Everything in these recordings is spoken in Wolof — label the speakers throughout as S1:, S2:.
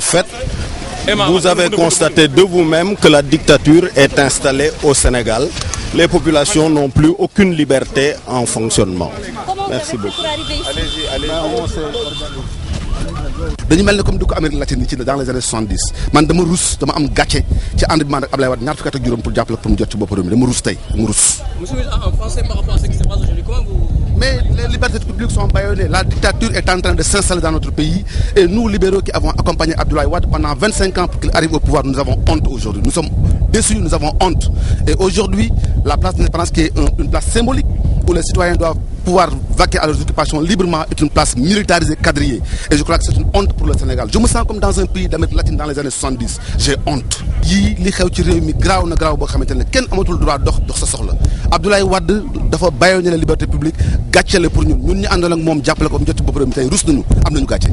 S1: fait, vous avez constaté de vous-même que la dictature est installée au Sénégal. Les populations n'ont plus aucune liberté en fonctionnement. Merci beaucoup. Allez-y.
S2: dañu mel ne comme du ko Amérique latine ci dans les années 70 man dama rus dama am gàcce ci ànd bi man ak Ablaye Wade ñaar fukki at ak juróom pour jàppale pour mu jot ci bopp réew mi dama rus tey dama rus.
S3: Monsieur, en français par rapport à ce qui se passe aujourd'hui, comment vous...
S2: Mais les libertés publiques sont bâillonnées. La dictature est en train de s'installer dans notre pays. Et nous, libéraux qui avons accompagné Abdoulaye Wade pendant 25 ans pour qu'il arrive au pouvoir, nous avons honte aujourd'hui. Nous sommes déçus, nous avons honte. Et aujourd'hui, la place de l'indépendance, qui est une place symbolique où les citoyens doivent pouvoir vaquer à leurs occupations librement, est une place militarisée, quadrillée. Et je crois que c'est une honte pour le Sénégal. Je me sens comme dans un pays d'Amérique latine dans les années 70. J'ai honte. Yii li xew ci réew mi graaw na graaw boo xamante ne kenn amatul droit dox sa soxla Abdoulaye Wade dafa bàyyoon la liberté publique gàccale pour ñun ñu àndal ak moom jàppale ko mu jot ci bopp réew mi tey rus nañu am nañu gàcce.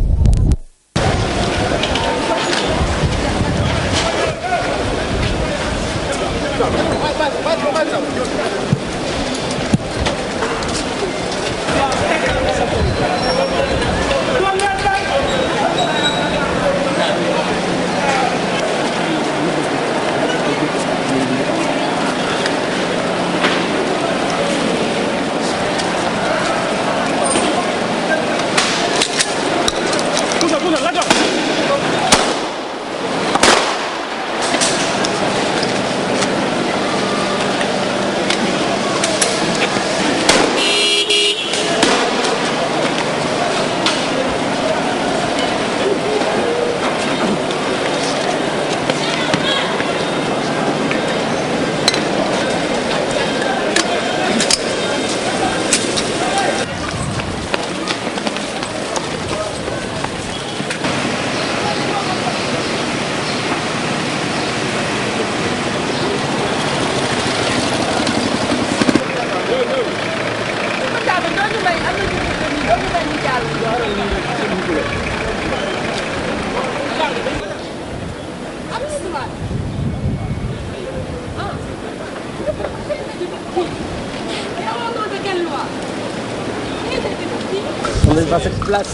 S4: On est dans cette place,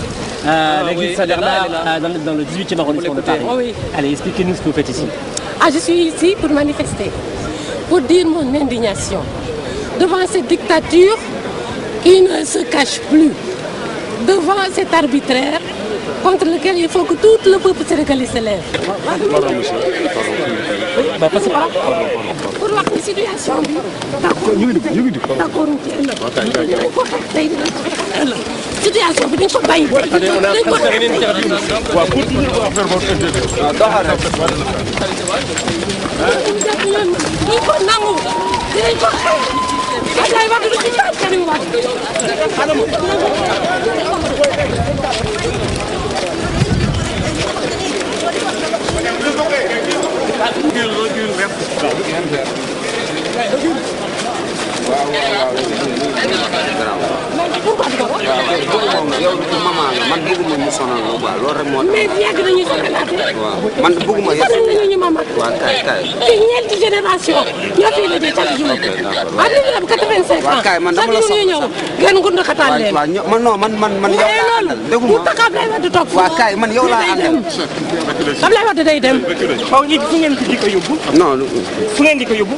S4: l'église Saint-Bernard, dans le 18e arrondissement de Paris.
S5: Oui.
S4: Allez, expliquez-nous ce que vous faites ici.
S5: Je suis ici pour manifester, pour dire mon indignation devant cette dictature qui ne se cache plus, devant cet arbitraire contre lequel il faut que tout le peuple sénégalais se lève.
S4: Passez par là.
S5: Pour wax ni situation bi d'accord ci ëllëg situation bi dañ ko bàyyi dañ ko nangu dinañ ko Abdoulaye Wade du ci jàpp Karim
S6: yow maman la man bëgguma ñu sonal lu baax loolu rek moo tax.
S5: mais yàgg nañu sonalaate.
S6: waaw man bëgguma yëpp.
S5: sonal nañu maman.
S6: waaw kay.
S5: te ñeenti génération ñoo fi la chaque jour. waaw dañu am 85 ans.
S6: waaw kay man dama la soxla
S5: ñëw gën ngund xataan leen.
S6: man non man yow laa àndal déggu ma.
S5: mu tax Abdoulaye Wade toog
S6: waaw kay man yow laa àndal.
S5: Abdoulaye Wade day dem.
S4: waaw léegi fu ngeen di ko yóbbu.
S6: non
S4: fu ngeen di ko yóbbu.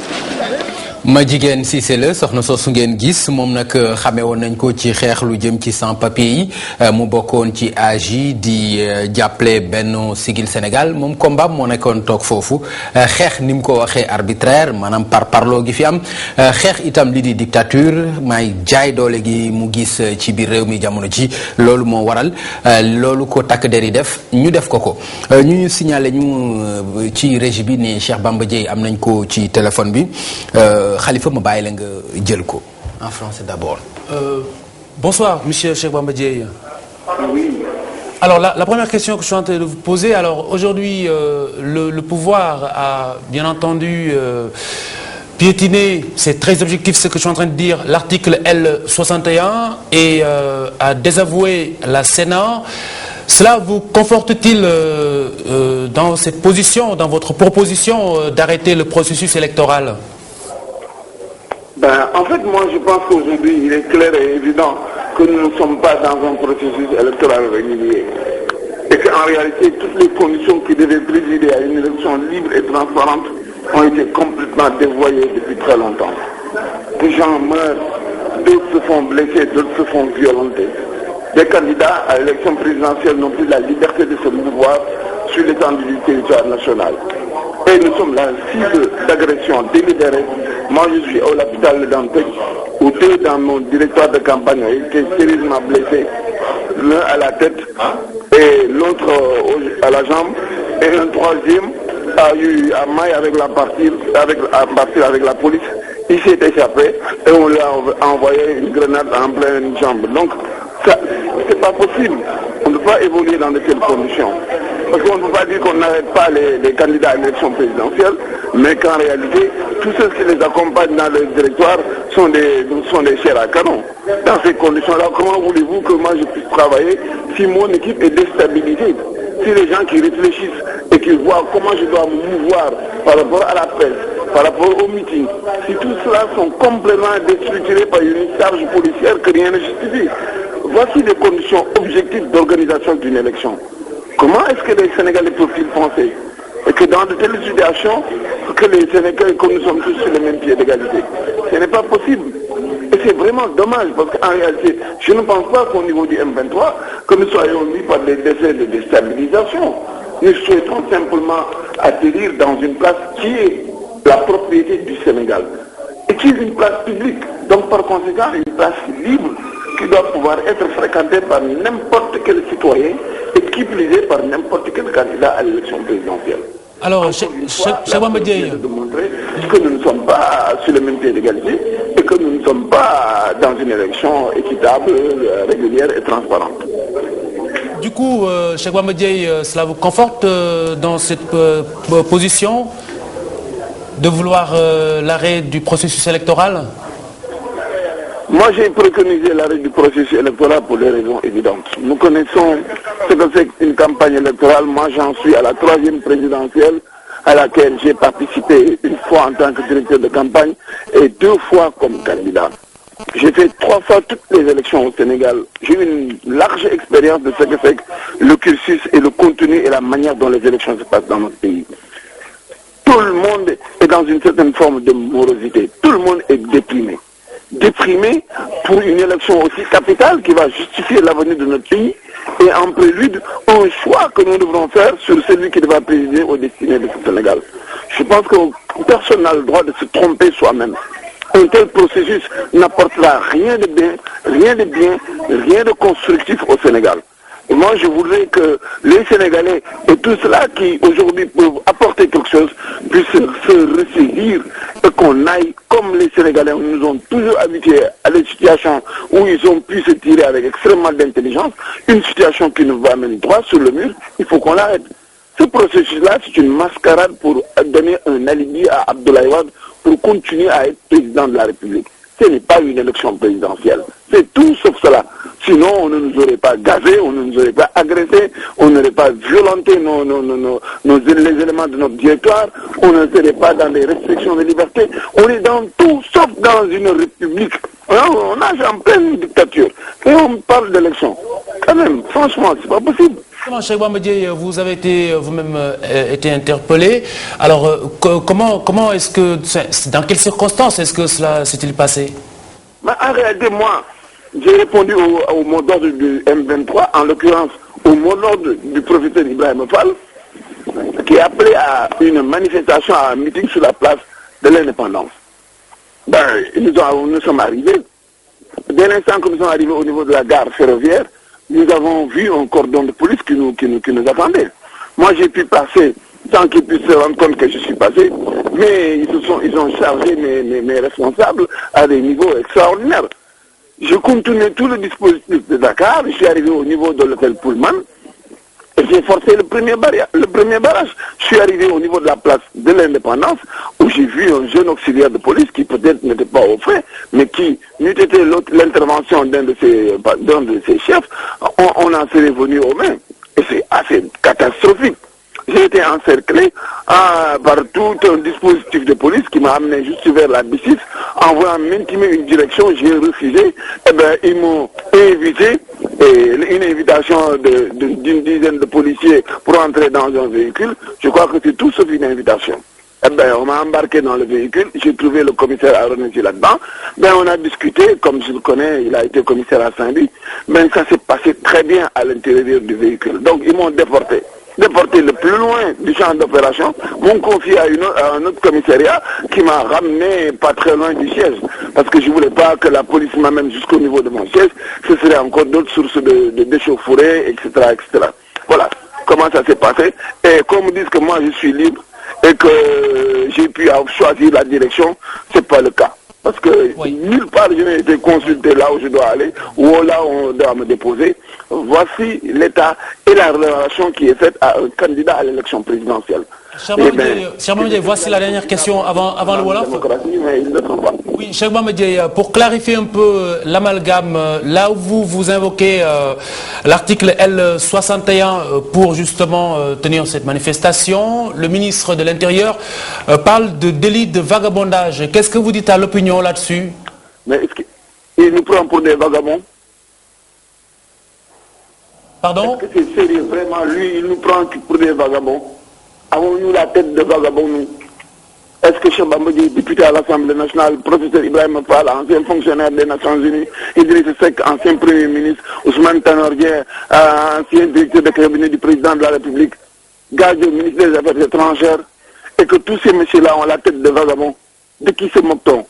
S7: ma jigéen Cissé la soxna soosu ngeen gis moom nag xamee woon nañ ko ci xeex lu jëm ci sans papier yi mu bokkoon ci AJ di jàppale Benno Siggil Sénégal moom combat moo nekkoon toog foofu xeex ni mu ko waxee arbitraire maanaam parloo gi fi am xeex itam li di dictature may jaay doole gi mu gis ci biir réew mi jamono ji loolu moo waral loolu ko takk der yi def ñu def ko ñu signalé ñu ci régie bi ni Cheikh Bamba Dièye am nañ ko ci téléphone bi Khalifa ma bàyyi la nga jël ko en français d'abord.
S8: Bonsoir monsieur Cheikh Bamba Dièye.
S9: Oui.
S8: Alors la première question que je suis en train de vous poser, alors aujourd'hui le pouvoir a bien entendu piétiné, c'est très objectif ce que je suis en train de dire, l'article L61 et a désavoué la Sénat. Cela vous conforte-t-il dans cette position, dans votre proposition d'arrêter le processus électoral?
S9: En fait, moi je pense qu'aujourd'hui il est clair et évident que nous ne sommes pas dans un processus électoral régulier et qu'en réalité toutes les conditions qui transparente ont été complètement dévoyées depuis très longtemps. Des gens meurent, d'autres se font blesser, d'autres se font violenter. Les candidats à l'élection présidentielle n'ont plus la liberté de se mouvoir sur l'étendue du territoire national. Et nous sommes la cible d'agression délibérée. Moi, je suis à l'hôpital de Dantec, où deux dans mon directoire de campagne ont été sérieusement blessés, l'un à la tête et l'autre à la jambe, et un troisième a eu à maille avec la police. Il s'est échappé et on lui a envoyé une grenade en pleine jambe. Donc, c'est pas possible. On ne peut pas évoluer dans de telles conditions. Parce qu'on ne peut pas dire qu'on n'arrête pas les candidats à l'élection présidentielle, mais qu'en réalité, tous ceux qui les accompagnent dans le directoire sont des chairs à canon. Dans ces conditions-là, comment voulez-vous que moi je puisse travailler si mon équipe est déstabilisée? Si les gens qui réfléchissent et qui voient comment je dois me mouvoir par rapport à la presse, par rapport aux meetings, si tout cela sont complètement déstructurés par une charge policière que rien ne justifie. Voici les conditions objectives d'organisation d'une élection. Comment est-ce que les Sénégalais peuvent-ils penser? Et que dans de telles situations, que les Sénégalais, comme nous sommes tous sur le même pied d'égalité, ce n'est pas possible. Et c'est vraiment dommage, parce qu'en réalité, je ne pense pas qu'au niveau du M23, que nous soyons mis par des essais de déstabilisation. Nous souhaitons simplement atterrir dans une place qui est la propriété du Sénégal, et qui est une place publique, donc par conséquent une place libre, qui doit pouvoir être fréquentée par n'importe quel citoyen, et qui plus est par n'importe quel candidat à l'élection présidentielle.
S8: Alors, Cheikh Bamba-Dièye,
S9: de montrer que nous ne sommes pas sur le même pied d'égalité et que nous ne sommes pas dans une élection équitable, régulière et transparente.
S8: Du coup, Cheikh Bamba-Dièye, cela vous conforte dans cette position de vouloir l'arrêt du processus électoral?
S9: Moi, j'ai préconisé l'arrêt du processus électoral pour des raisons évidentes. Nous connaissons ce que c'est une campagne électorale. Moi, j'en suis à la 3e présidentielle à laquelle j'ai participé une fois en tant que directeur de campagne et 2 fois comme candidat. J'ai fait 3 fois toutes les élections au Sénégal. J'ai eu une large expérience de ce que c'est le cursus et le contenu et la manière dont les élections se passent dans notre pays. Tout le monde est dans une certaine forme de morosité. Tout le monde est déprimé. Déprimé pour une élection aussi capitale qui va justifier l'avenir de notre pays et en prélude un choix que nous devrons faire sur celui qui devra présider aux destinées de ce Sénégal. Je pense que personne n'a le droit de se tromper soi-même. Un tel processus n'apportera rien de bien, rien de constructif au Sénégal. Et moi, je voudrais que les Sénégalais et tous ceux-là qui aujourd'hui peuvent apporter quelque chose puissent se ressaisir et qu'on aille comme les Sénégalais nous ont toujours habitués à des situations où ils ont pu se tirer avec extrêmement d'intelligence, une situation qui nous va mener droit sur le mur, il faut qu'on l'arrête. Ce processus-là, c'est une mascarade pour donner un alibi à Abdoulaye Wade pour continuer à être président de la République. Ce n'est pas une élection présidentielle. C'est tout sauf cela. Sinon, on ne nous aurait pas gazé, on ne nous aurait pas agressé, on n'aurait pas violenté les éléments de notre directoire, on ne serait pas dans des restrictions de liberté. On est dans tout sauf dans une république. On nage en pleine dictature. Et on parle d'élection. Quand même, franchement, c'est pas possible.
S8: Cheikh Bamba-Dièye, vous avez été vous-même été interpellé. Alors, comment est-ce que, dans quelles circonstances est-ce que cela s'est-il passé?
S9: En réalité, moi, j'ai répondu au mot d'ordre du M23, en l'occurrence au mot d'ordre du professeur Ibrahim Fall, qui a appelé à une manifestation, à un meeting sur la place de l'indépendance. Nous sommes arrivés. Dès l'instant que nous sommes arrivés au niveau de la gare ferroviaire, nous avons vu un cordon de police qui nous attendait. Moi, j'ai pu passer sans qu'ils puissent se rendre compte que je suis passé, mais ils ont chargé mes responsables à des niveaux extraordinaires. Je continuais tout le dispositif de Dakar, je suis arrivé au niveau de l'hôtel Pullman, et j'ai forcé le premier barrage. Je suis arrivé au niveau de la place de l'Indépendance, où j'ai vu un jeune auxiliaire de police qui peut-être n'était pas au frais, mais qui, n'eût été l'intervention d'un de ses chefs, on en serait venu aux mains. Et c'est assez catastrophique. J'ai été encerclé par tout un dispositif de police qui m'a amené juste vers la B6. En voulant m'intimer une direction, j'ai refusé. Eh bien, ils m'ont invité et une invitation d'une dizaine de policiers pour entrer dans un véhicule, je crois que c'est tout sauf une invitation. Eh ben, on m'a embarqué dans le véhicule, j'ai trouvé le commissaire Aronesi là-dedans, ben, on a discuté, comme je le connais, il a été commissaire à Saint-Louis, mais ça s'est passé très bien à l'intérieur du véhicule. Donc ils m'ont déporté le plus loin du champ d'opération, m'ont confié à un autre commissariat qui m'a ramené pas très loin du siège, parce que je voulais pas que la police m'amène jusqu'au niveau de mon siège, ce serait encore d'autres sources de déchauffourées, etc., etc. Voilà comment ça s'est passé, et qu'on me dise que moi je suis libre, et que j'ai pu choisir la direction, c'est pas le cas. Parce que nulle part je n'ai été consulté là où je dois aller, ou là où on doit me déposer. Voici l'état et la relation qui est faite à un candidat à l'élection présidentielle.
S8: Cher Mamadou, voici la dernière question avant le Wolof. Oui, cher Mamadou, pour clarifier un peu l'amalgame, là où vous invoquez l'article L61 pour justement tenir cette manifestation, le ministre de l'Intérieur parle de délit de vagabondage. Qu'est-ce que vous dites à l'opinion là-dessus?
S9: Mais est-ce qu'il nous prend pour des vagabonds?
S8: Pardon?
S9: Est-ce que c'est sérieux vraiment? Lui, il nous prend pour des vagabonds? Avons-nous la tête de vagabond, nous? Est-ce que Cheikh Bamba Dièye, député à l'Assemblée nationale, professeur Ibrahima Fall, ancien fonctionnaire des Nations Unies, Idrissa Seck, ancien Premier ministre, Ousmane Tanor Dieng, ancien directeur de cabinet du président de la République, Gadio, ministre des Affaires étrangères, et que tous ces messieurs-là ont la tête de vagabond? De qui se moque-t-on?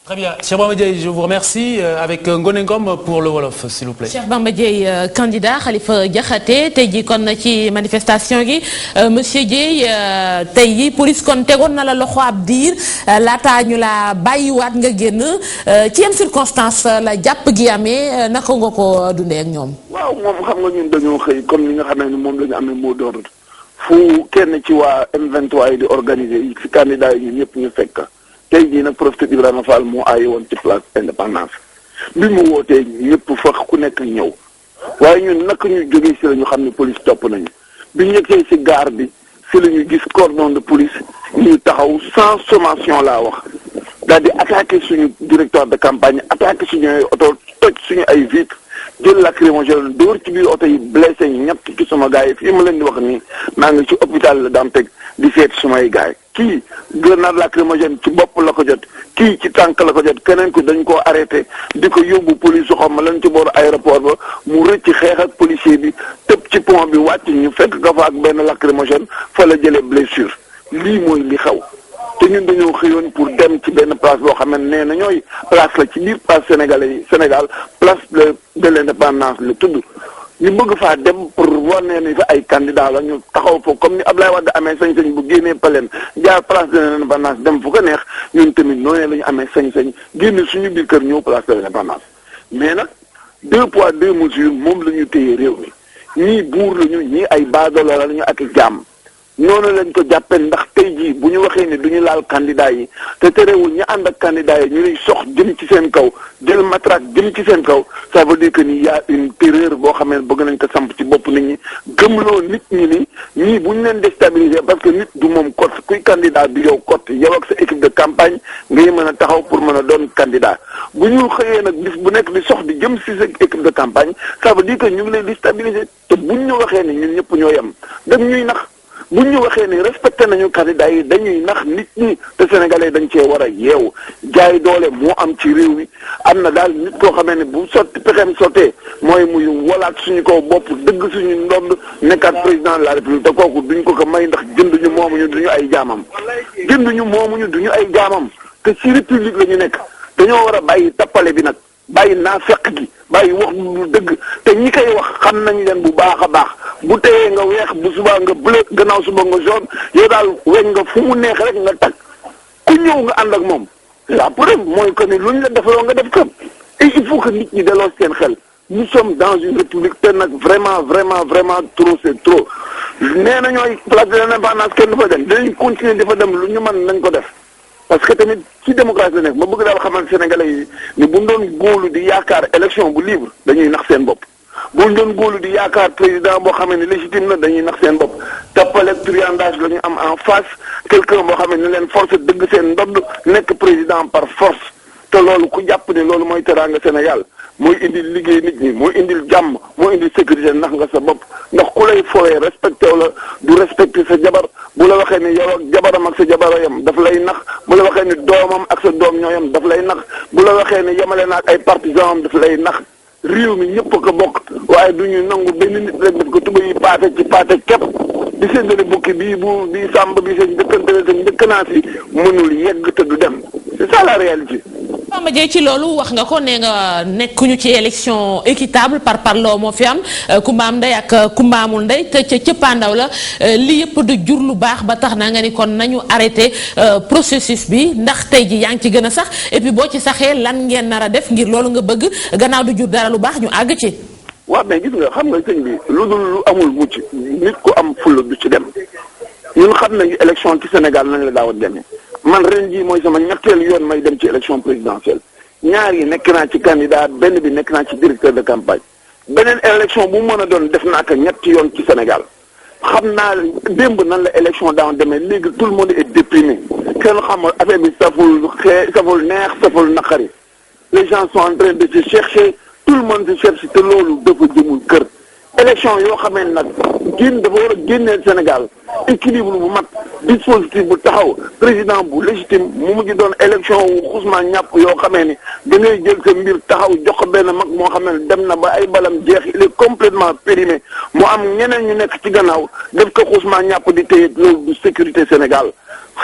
S8: Très bien. Cheikh Bamba Dièye, je vous remercie. Avec Ngoné Ngom pour le Wolof, s'il vous plaît.
S5: Cheikh Bamba Dièye, candidat Khalifa Diakhaté tey jii kon ci manifestation gi monsieur Dièye tey jii police kon tegoon na la loxo ab diir laata ñu la bàyyiwaat nga génn ci yenn circonstance la jàpp gi amee naka nga ko dundee ak ñoom.
S9: waaw moom xam nga ñun dañoo xëy comme ni nga xamee ne moom la ñu amee mot d'ordre fu kenn ci waa M23 yi di organiser yi ci candidat yi ñun ñëpp ñu fekk. tey jii nag professeur Ibrahima Fall moo aaye woon ci place Indépendance bi mu wootee ñëpp fa ku nekk ñëw waaye ñun naka ñu jógee si la ñu xam ne police topp nañu bi ñu yegsee si gare bi si la ñu gis cordon de police ñu taxaw sans sommation laa wax daal di attaqué suñu directeur de campagne attaqué suñu ay oto toj suñu ay vitres jël lacrymogène dóor ci biir oto yi blessé ñu ñett ci sama gars yi fii ma leen di wax nii maa ngi ci hôpital la Dantec di seet sumay gars yi kii grenade lacrymogène ci bopp la ko jot kii ci tànk la ko jot keneen ko dañ koo arrêté di ko yóbbu police su xam ma lan ci booru aéroport ba mu rëcc xeex ak policier bi tëb ci pont bi wàcc ñu fekk nga fa ak benn lacrymogène fa la jëlee blessure lii mooy li xew te ñun dañoo xëyoon pour dem ci benn place boo xam ne nee na ñooy place la ci biir place Sénégal place de l'indépendance la tudd ñu bëgg faa dem pour wane ni fa ay candidat la ñu taxaw foofu comme ni Abdoulaye Wade amee sañ-sañ bu génnee Paleen jaar place de l'indépendance dem fu ko neex ñun tamit noonu la ñu amee sañ-sañ génne suñu biir kër ñëw place de l'indépendance mais nag 2 poids 2 mesures moom la ñu téye réew mi ñii buur la ñu ñii ay baadoolo la ñu ak jàmm noonu lañ ko jàppee ndax tey jii bu ñu waxee ne du ñu laal candidat yi te terewul ñu ànd ak candidat yi ñu lay sox jëm ci seen kaw jël matraque jëm ci seen kaw ça veut dire que ni y a une terreur boo xam ne bëgg nañ ko samp ci bopp nit ñi gëmloo nit ñi ni ñii bu ñu leen déstabiliser parce que nit du moom kot kuy candidat du yow kot yow ak sa équipe de campagne ngay mën a taxaw pour mën a doon candidat bu ñu xëyee nag bis bu nekk di sox di jëm si sa équipe de campagne ça veut dire que ñu ngi lay déstabiliser te buñ ñu waxee ne ñun ñëpp ñoo yem dem ñuy nax bu ñu waxee ni respecté nañu candidat yi dañuy nax nit ñi te sénégalais dañ cee war a yeewu jaay doole moo am ci réew mi am na daal nit koo xamee ne bu sotti pexeem sottee mooy muy walaat suñu kaw bopp dëgg suñu ndond nekkaat président de la république te kooku duñ ko may ndax jënduñu moomuñu duñu ay jaamam jënduñu moomuñu duñu ay jaamam te ci république la ñu nekk dañoo war a bàyyi tappale bi nag bàyyi naafeq gi bàyyi wax lu dëgg te ñi koy wax xam nañ leen bu baax a baax bu teyee nga weex bu subaa nga bleu gannaaw suba nga jaune yow daal weñ nga fu mu neex rek nga tag ku ñëw nga ànd ak moom la preuve mooy que ni lu ñu la defaloo nga def ko et il faut que nit ñi delloo seen xel nous sommes dans une république te nag vraiment trop c'est trop nee na ñooy place de l'indépendance kenn du fa dem dinañ continuer di fa dem lu ñu mën nañ ko def parce que tamit ci démocratie la nekk ma bëgg daal xamal Sénégalais yi ni bu ñu doon góolu di yaakaar élection bu libre dañuy nax seen bopp bu ñu doon góolu di yaakaar président boo xam ne légitime na dañuy nax seen bopp tappale triandage la ñu am en face quelqu'un boo xam ne leen force dëgg seen ndodd nekk président par force te loolu ku jàpp ne loolu mooy teraanga Sénégal mooy indil liggéey nit ñi mooy indil jàmm mooy indil sécurité ndax nga sa bopp ndax ku lay fooyee respecté la du respecté sa jabar bu la waxee ni yow ak jabaram ak sa jabara yam daf lay nax bu la waxee ni doomam ak sa doom ñoo yam daf lay nax bu la waxee ni yemale na ak ay partisans am daf lay nax réew mi ñëpp ko bokk waaye du ñu nangu benn nit rek daf ko tuba yi paate ci paate képp di séddale bukki bii bu bii sàmb bi seen njëkkante seen njëkkanaat yi mënul yegg te du dem c'est ça la réalité.
S10: Bamba Dièye ci loolu wax nga ko nee nga nekkuñu ci élection équitable par parloo moo fi am kumba am ndey ak kumba amul ndey te ca cëppaandaw la li yëpp du jur lu baax ba tax na nga ni kon nañu arrêté processus bi ndax tey ji yaa ngi ci gën a sax et puis boo ci saxee lan ngeen nar a def ngir loolu nga bëgg gannaaw du jur dara lu baax ñu àgg ci.
S9: waaw mais gis nga xam nga sëñ bi lu dul lu amul mucc nit ku am fulla du ci dem ñun xam nañu élection ci Sénégal nañ la daaw a demee. man ren jii mooy sama ñetteelu yoon may dem ci élection présidentielle ñaar yi nekk naa ci candidat benn bi nekk naa ci directeur de campagne beneen élection bu mën a doon def naa ko ñetti yoon ci Sénégal xam naa démb nan la élection daaw demee léegi tout le monde est déprimé kenn xamul affaire bi saful neex saful naqari les gens sont en train de se chercher tout le monde se cherche te loolu dafa jëmul kër élection yoo xamee nag dafa war a génneel Sénégal équilibre bu mat dispositif bu taxaw président bu légitime mu mujj doon élection wu xusma ñàpp yoo xamee ni da ngay jël sa mbir taxaw jox ko benn mag moo xam ne dem na ba ay balam jeex il est complètement périmé mu am ñeneen ñu nekk ci gannaaw def ko xusma ñàpp di téye loolu du sécurité Sénégal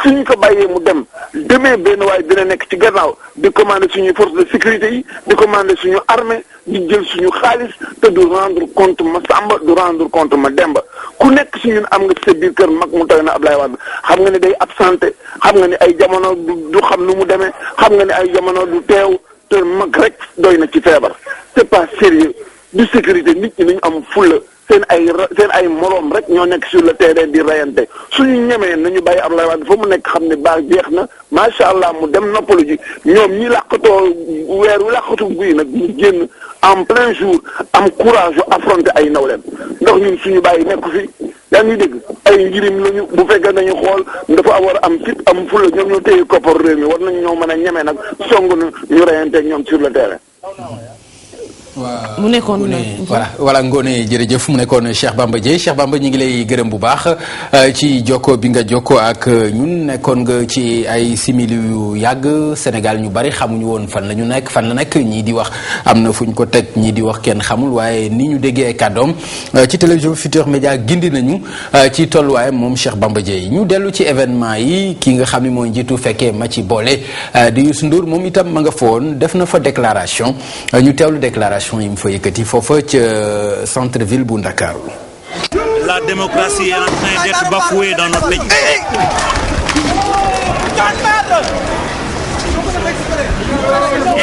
S9: suñu ko bàyyee mu dem demee benn waaye dina nekk ci gannaaw di commander suñuy force de sécurité yi di commander suñu armée di jël suñu xaalis te du rendre compte ma Samba du rendre compte ma Demba ku nekk si ñun am nga ci sa biir kër mag mu toy na Ablaye Wade xam nga ni day absenté xam nga ni ay jamono du xam nu mu demee xam nga ni ay jamono du teew te mag rek doy na ci feebar c'est pas sérieux du sécurité nit ñi nañu am fulla seen ay moroom rek ñoo nekk sur le terrain di rayante suñu ñemee nañu bàyyi Abdoulaye Wade fa mu nekk xam ne baax jeex na macha allah mu dem noppalu ji ñoom ñi làqatoo weer wi làqatu guy nag ñu génn en plein jour am courage affronter ay nawleen ndax ñun suñu bàyyi nekku fi yaa ngi dégg ay njirim lañu bu fekkee nañu xool dafa war a am fit am fulla ñoom ñoo téye koppar réew mi war nañ ñoo mën a ñemee nag song ñu rayante ak ñoom sur le terrain.
S10: mu nekkoon
S7: voilà Ngoné jërëjëf mu nekkoon Cheikh Bamba Dièye Cheikh Bamba ñu ngi lay gërëm bu baax ci jokko bi nga jokko ak ñun nekkoon nga ci ay simili yu yàgg Sénégal ñu bari xamuñu woon fan la ñu nekk fan la nekk ñii di wax am na fu ñu ko teg ñii di wax kenn xamul waaye ni ñu déggee ay kàddoom ci télévision Futurs Médias gindi nañu ci tolluwaayam moom Cheikh Bamba Dièye ñu dellu ci événement yi ki nga xam ne mooy njiitu fekkee ma ci boole di Youssou Ndour moom itam ma nga foon def na fa déclaration ñu teewlu déclaration yi mu fa yëkkati foofa ca centre ville bu Ndakaaru.
S11: La démocratie est en train d'être bafouée dans notre pays.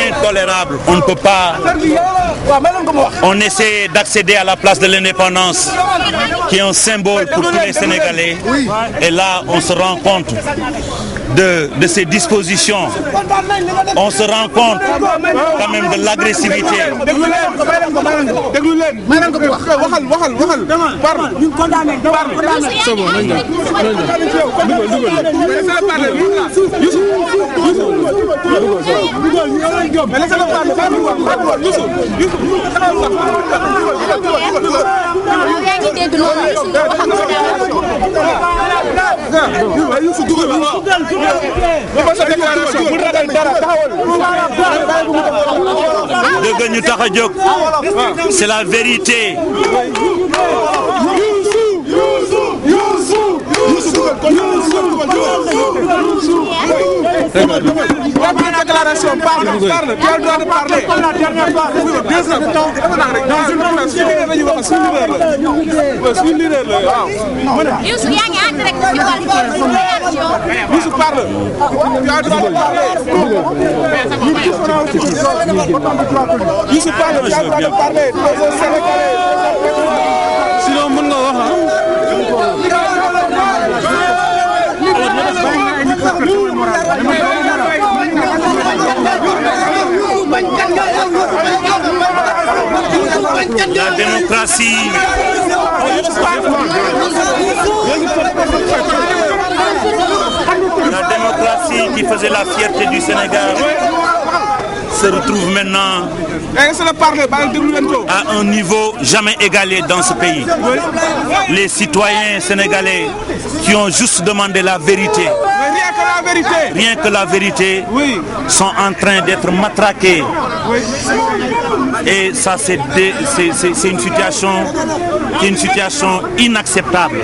S11: Intolérable. On ne peut pas. On essaie d'accéder à la place de l'indépendance, qui est un symbole pour tous les Sénégalais. Et là, on se rend compte de ces dispositions. On se rend compte quand même de l'agressivité. dëgg ñu tax a jóg c'est la vérité.
S12: Déclaration, parle, tu as le droit de parler.
S13: Youssou yaa ngi ànd rek ci réaction.
S12: Youssou parle. Tu as le droit de parler. Youssou parle, tu as le droit de parler. Sinon mën nga wax
S11: La démocratie. La démocratie qui faisait la fierté du Sénégal se retrouve maintenant à un niveau jamais égalé dans ce pays. Les citoyens sénégalais qui ont juste demandé la vérité, rien que la vérité, sont en train d'être matraqués. Et ça, c'est une situation inacceptable.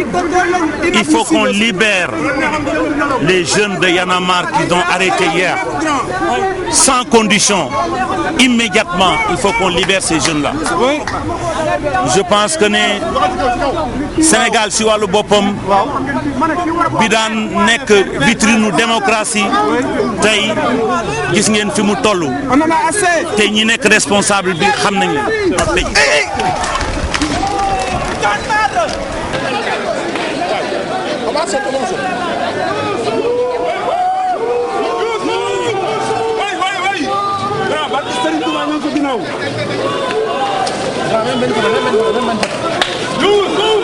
S11: Il faut qu'on libère les jeunes de Y'en a marre qu'ils ont arrêtés hier. Sans condition, immédiatement, il faut qu'on libère ces jeunes-là. Je pense que le Sénégal, si wàllu boppam bi daan nekk vitrine démocratie tey gis ngeen fi mu toll te ñi nekk responsable bi xam nañ leen.
S12: Go!